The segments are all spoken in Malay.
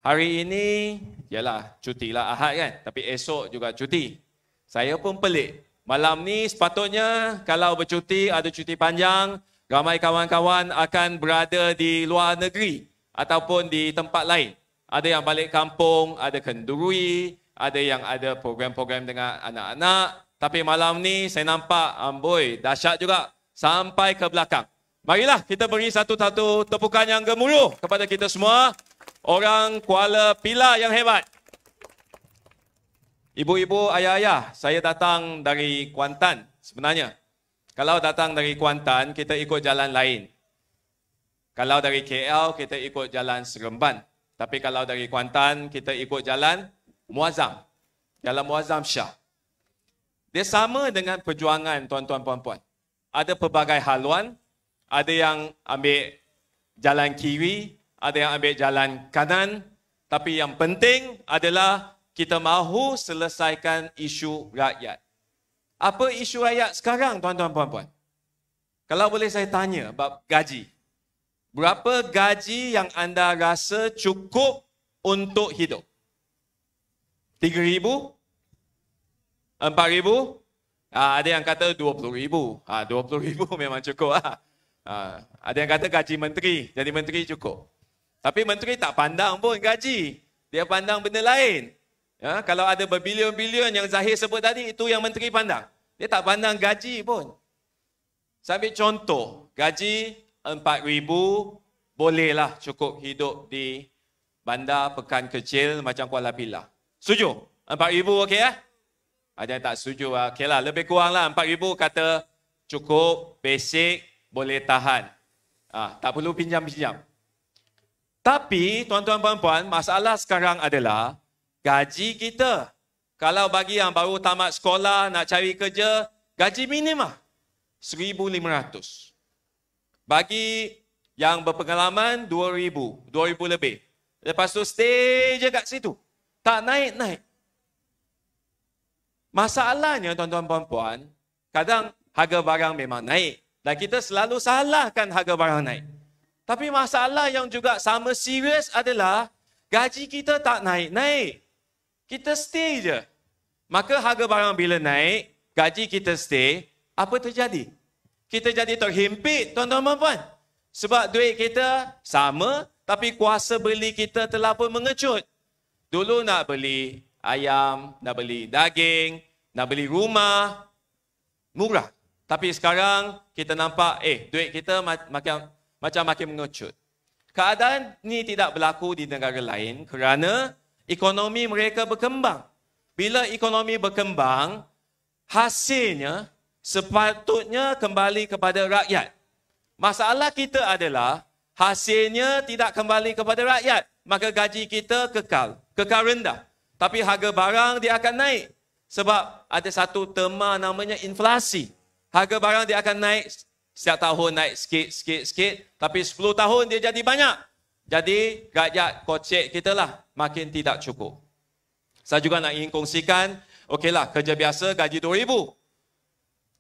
hari ini, yalah, cuti lah Ahad kan. Tapi esok juga cuti. Saya pun pelik. Malam ni sepatutnya kalau bercuti, ada cuti panjang, ramai kawan-kawan akan berada di luar negeri ataupun di tempat lain. Ada yang balik kampung, ada kenduri, ada yang ada program-program dengan anak-anak. Tapi malam ni saya nampak, amboi, dahsyat juga. Sampai ke belakang. Marilah kita beri satu-satu tepukan yang gemuruh kepada kita semua. Orang Kuala Pilah yang hebat. Ibu-ibu, ayah-ayah, saya datang dari Kuantan sebenarnya. Kalau datang dari Kuantan, kita ikut jalan lain. Kalau dari KL, kita ikut jalan Seremban. Tapi kalau dari Kuantan, kita ikut jalan Muazzam. Jalan Muazzam Shah. Dia sama dengan perjuangan tuan-tuan puan-puan. Ada pelbagai haluan, ada yang ambil jalan kiri, ada yang ambil jalan kanan. Tapi yang penting adalah kita mahu selesaikan isu rakyat. Apa isu rakyat sekarang tuan-tuan puan-puan? Kalau boleh saya tanya bab gaji. Berapa gaji yang anda rasa cukup untuk hidup? 3,000? 4,000? Ada yang kata 20,000. 20,000 memang cukup. Ada yang kata gaji menteri. Jadi menteri cukup. Tapi menteri tak pandang pun gaji. Dia pandang benda lain. Ya, kalau ada berbilion-bilion yang Zahir sebut tadi, itu yang menteri pandang. Dia tak pandang gaji pun. Saya ambil contoh. Gaji 4,000 bolehlah cukup hidup di bandar pekan kecil macam Kuala Pilah. Setuju? 4,000 okey ya? Ada yang tak setuju, okey lah, lebih kurang lah 4,000 kata cukup, basic, boleh tahan. Tak perlu pinjam-pinjam. Tapi tuan-tuan puan-puan, masalah sekarang adalah gaji kita. Kalau bagi yang baru tamat sekolah, nak cari kerja, gaji minimum 1,500. Bagi yang berpengalaman, 2,000 lebih. Lepas tu stay je kat situ. Tak naik-naik. Masalahnya tuan-tuan puan-puan, kadang harga barang memang naik. Dan kita selalu salahkan harga barang naik. Tapi masalah yang juga sama serius adalah gaji kita tak naik-naik. Kita stay je. Maka harga barang bila naik, gaji kita stay, apa terjadi? Kita jadi terhimpit tuan-tuan puan-puan. Sebab duit kita sama, tapi kuasa beli kita telah pun mengecut. Dulu nak beli ayam, nak beli daging, nak beli rumah, murah. Tapi sekarang kita nampak, duit kita makin mengecut. Keadaan ini tidak berlaku di negara lain kerana ekonomi mereka berkembang. Bila ekonomi berkembang, hasilnya sepatutnya kembali kepada rakyat. Masalah kita adalah hasilnya tidak kembali kepada rakyat. Maka gaji kita kekal rendah. Tapi harga barang dia akan naik. Sebab ada satu terma namanya inflasi. Harga barang dia akan naik, setiap tahun naik sikit. Tapi 10 tahun dia jadi banyak. Jadi rakyat kocek kita lah makin tidak cukup. Saya juga nak ingin kongsikan, okeylah kerja biasa gaji 2,000.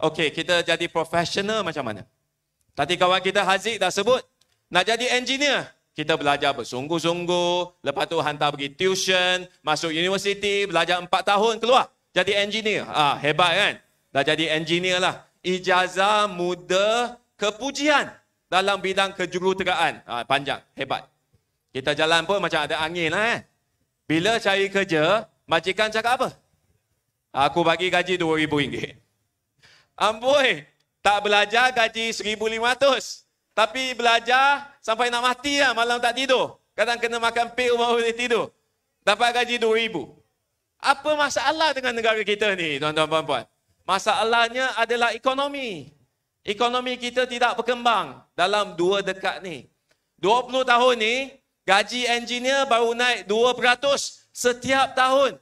Okey, kita jadi profesional macam mana? Tadi kawan kita Haziq dah sebut, nak jadi engineer. Kita belajar bersungguh-sungguh, lepas tu hantar pergi tuition, masuk universiti, belajar 4 tahun, keluar. Jadi engineer. Hebat kan? Dah jadi engineer lah. Ijazah muda kepujian dalam bidang kejuruteraan. Panjang, hebat. Kita jalan pun macam ada angin lah kan? Bila cari kerja, majikan cakap apa? Aku bagi gaji RM2,000. Amboi, tak belajar gaji 1,500. Tapi belajar sampai nak mati lah, malam tak tidur. Kadang kena makan pil baru boleh tidur. Dapat gaji 2,000. Apa masalah dengan negara kita ni, tuan-tuan puan-puan? Masalahnya adalah ekonomi. Ekonomi kita tidak berkembang dalam 2 dekad ni. 20 tahun ni, gaji engineer baru naik 2% setiap tahun.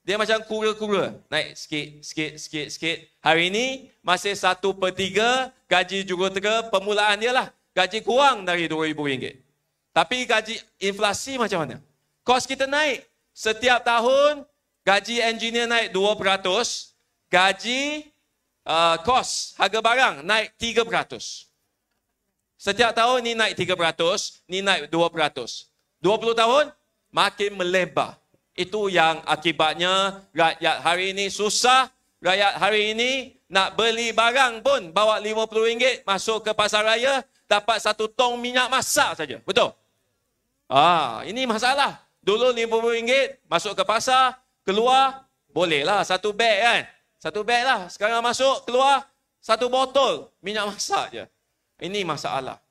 Dia macam kura-kura. Naik sikit. Hari ini masih 1/3 gaji jurutera permulaan dia lah. Gaji kurang dari RM2,000. Tapi gaji inflasi macam mana? Kos kita naik. Setiap tahun gaji engineer naik 2%. Gaji kos harga barang naik 3%. Setiap tahun ni naik 3%, ni naik 2%. 20 tahun makin melebar. Itu yang akibatnya rakyat hari ini susah. Rakyat hari ini nak beli barang pun bawa RM50 masuk ke pasar raya, dapat 1 tong minyak masak saja. Betul? Ini masalah. Dulu RM50 masuk ke pasar, keluar, bolehlah 1 beg kan. 1 beg lah. Sekarang masuk, keluar, 1 botol minyak masak je. Ini masalah.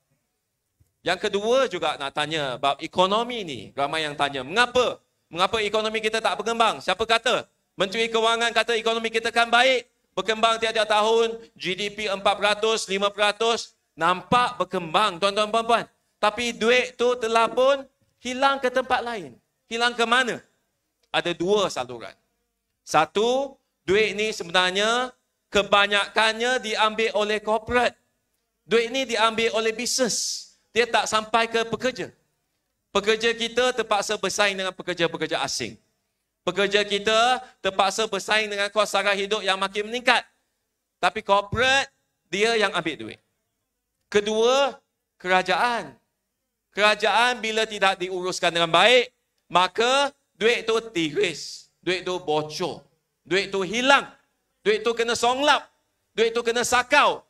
Yang kedua juga nak tanya bab ekonomi ni. Ramai yang tanya, mengapa? Mengapa ekonomi kita tak berkembang? Siapa kata? Menteri Kewangan kata ekonomi kita kan baik. Berkembang tiap-tiap tahun, GDP 4%, 5%. Nampak berkembang, tuan-tuan puan-puan. Tapi duit tu telah pun hilang ke tempat lain. Hilang ke mana? Ada 2 saluran. Satu, duit ni sebenarnya kebanyakannya diambil oleh korporat. Duit ni diambil oleh bisnes. Dia tak sampai ke pekerja. Pekerja kita terpaksa bersaing dengan pekerja-pekerja asing. Pekerja kita terpaksa bersaing dengan kos sara hidup yang makin meningkat. Tapi korporat, dia yang ambil duit. Kedua, kerajaan. Kerajaan bila tidak diuruskan dengan baik, maka duit itu tiris. Duit itu bocor. Duit itu hilang. Duit itu kena songlap. Duit itu kena sakau.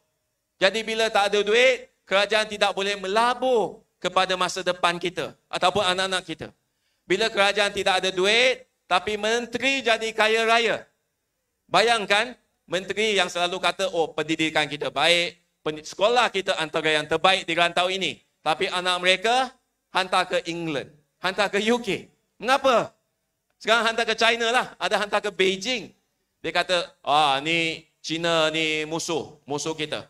Jadi bila tak ada duit, kerajaan tidak boleh melabur kepada masa depan kita ataupun anak-anak kita. Bila kerajaan tidak ada duit, tapi menteri jadi kaya raya. Bayangkan, menteri yang selalu kata, pendidikan kita baik, sekolah kita antara yang terbaik di rantau ini. Tapi anak mereka hantar ke England, hantar ke UK. Mengapa? Sekarang hantar ke China lah, ada hantar ke Beijing. Dia kata, ni China ni musuh kita.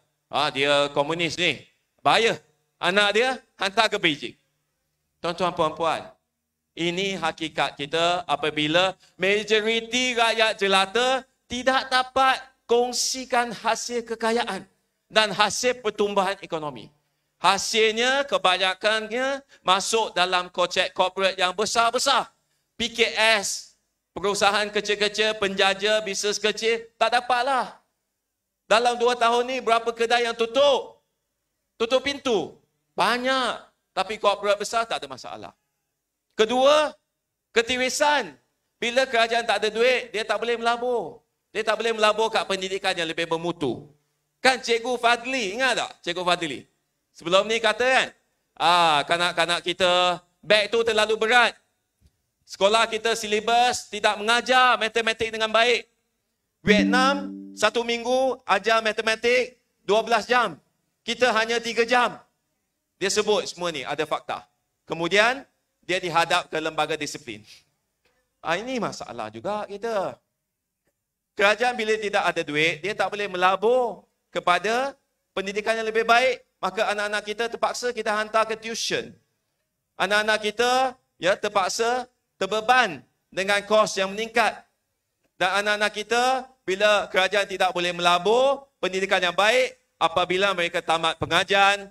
Dia komunis ni, bahaya. Anak dia hantar ke Beijing. Tuan-tuan puan-puan, ini hakikat kita apabila majoriti rakyat jelata tidak dapat kongsikan hasil kekayaan dan hasil pertumbuhan ekonomi. Hasilnya kebanyakannya masuk dalam kocek korporat yang besar-besar. PKS, perusahaan kecil-kecil, penjaja, bisnes kecil, tak dapatlah. Dalam 2 tahun ni berapa kedai yang tutup? Tutup pintu. Banyak. Tapi korporat besar tak ada masalah. Kedua, ketirisan. Bila kerajaan tak ada duit, dia tak boleh melabur. Dia tak boleh melabur kat pendidikan yang lebih bermutu. Kan Cikgu Fadli, ingat tak Cikgu Fadli? Sebelum ni kata kan, kanak-kanak kita, beg tu terlalu berat. Sekolah kita silibus tidak mengajar matematik dengan baik. Vietnam, 1 minggu ajar matematik 12 jam. Kita hanya 3 jam. Dia sebut semua ni, ada fakta. Kemudian, dia dihadap ke lembaga disiplin. Ini masalah juga kita. Kerajaan bila tidak ada duit, dia tak boleh melabur kepada pendidikan yang lebih baik. Maka anak-anak kita terpaksa kita hantar ke tuition. Anak-anak kita terpaksa terbeban dengan kos yang meningkat. Dan anak-anak kita bila kerajaan tidak boleh melabur pendidikan yang baik, apabila mereka tamat pengajian,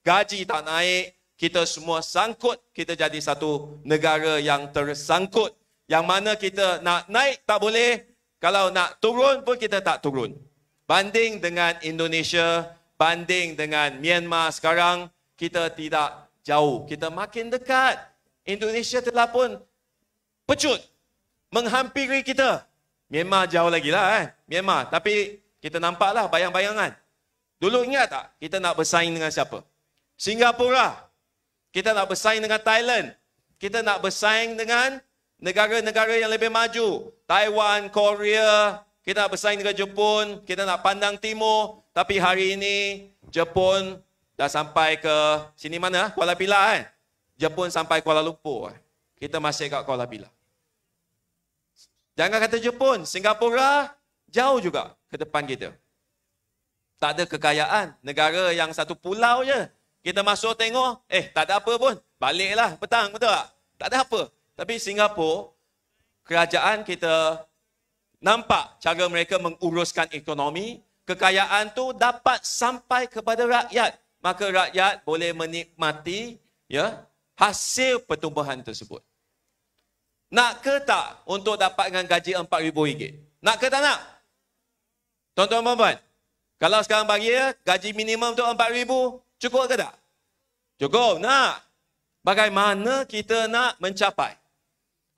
gaji tak naik, kita semua sangkut, kita jadi satu negara yang tersangkut. Yang mana kita nak naik tak boleh, kalau nak turun pun kita tak turun. Banding dengan Indonesia, banding dengan Myanmar sekarang, kita tidak jauh. Kita makin dekat. Indonesia telah pun pecut, menghampiri kita. Myanmar jauh lagi lah Myanmar. Tapi kita nampaklah bayang-bayangan. Dulu ingat tak, kita nak bersaing dengan siapa? Singapura. Kita nak bersaing dengan Thailand. Kita nak bersaing dengan negara-negara yang lebih maju. Taiwan, Korea. Kita nak bersaing dengan Jepun. Kita nak pandang timur. Tapi hari ini, Jepun dah sampai ke sini mana? Kuala Pilah Jepun sampai Kuala Lumpur. Kita masih kat Kuala Pilah. Jangan kata Jepun. Singapura jauh juga ke depan kita. Tak ada kekayaan. Negara yang satu pulau je. Kita masuk tengok, tak ada apa pun. Baliklah petang, betul tak? Tak ada apa. Tapi Singapura, kerajaan kita nampak cara mereka menguruskan ekonomi. Kekayaan tu dapat sampai kepada rakyat. Maka rakyat boleh menikmati hasil pertumbuhan tersebut. Nak ke tak untuk dapatkan gaji RM4,000? Nak ke tak nak? Tuan-tuan puan-puan, kalau sekarang bagi gaji minimum tu RM4,000, cukup ke tak? Cukup, nak. Bagaimana kita nak mencapai?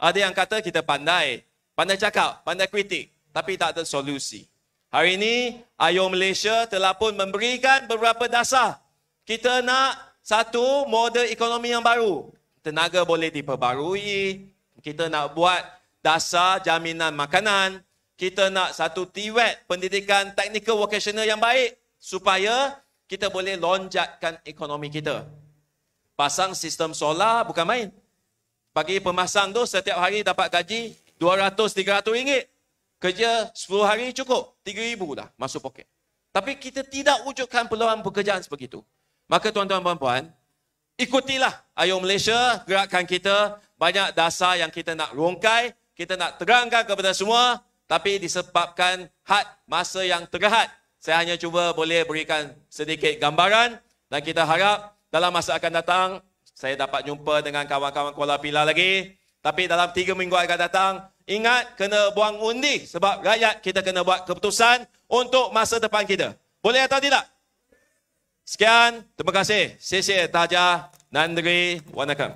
Ada yang kata kita pandai. Pandai cakap, pandai kritik. Tapi tak ada solusi. Hari ini, Ayo Malaysia telah pun memberikan beberapa dasar. Kita nak satu model ekonomi yang baru. Tenaga boleh diperbarui. Kita nak buat dasar jaminan makanan. Kita nak satu TVET, pendidikan teknikal vocational yang baik. Supaya kita boleh lonjatkan ekonomi kita. Pasang sistem solar bukan main. Bagi pemasang tu setiap hari dapat gaji 200-300 ringgit. Kerja 10 hari cukup. 3,000 dah masuk poket. Tapi kita tidak wujudkan peluang pekerjaan sebegitu. Maka tuan-tuan dan puan, ikutilah Ayo Malaysia, gerakan kita. Banyak dasar yang kita nak rongkai, kita nak terangkan kepada semua. Tapi disebabkan had masa yang terhad, saya hanya cuba boleh berikan sedikit gambaran. Dan kita harap dalam masa akan datang, saya dapat jumpa dengan kawan-kawan Kuala Pilah lagi. Tapi dalam 3 minggu akan datang, ingat kena buang undi. Sebab rakyat kita kena buat keputusan untuk masa depan kita. Boleh atau tidak? Sekian, terima kasih. Sesi Tajah, Nandri, Wanakam.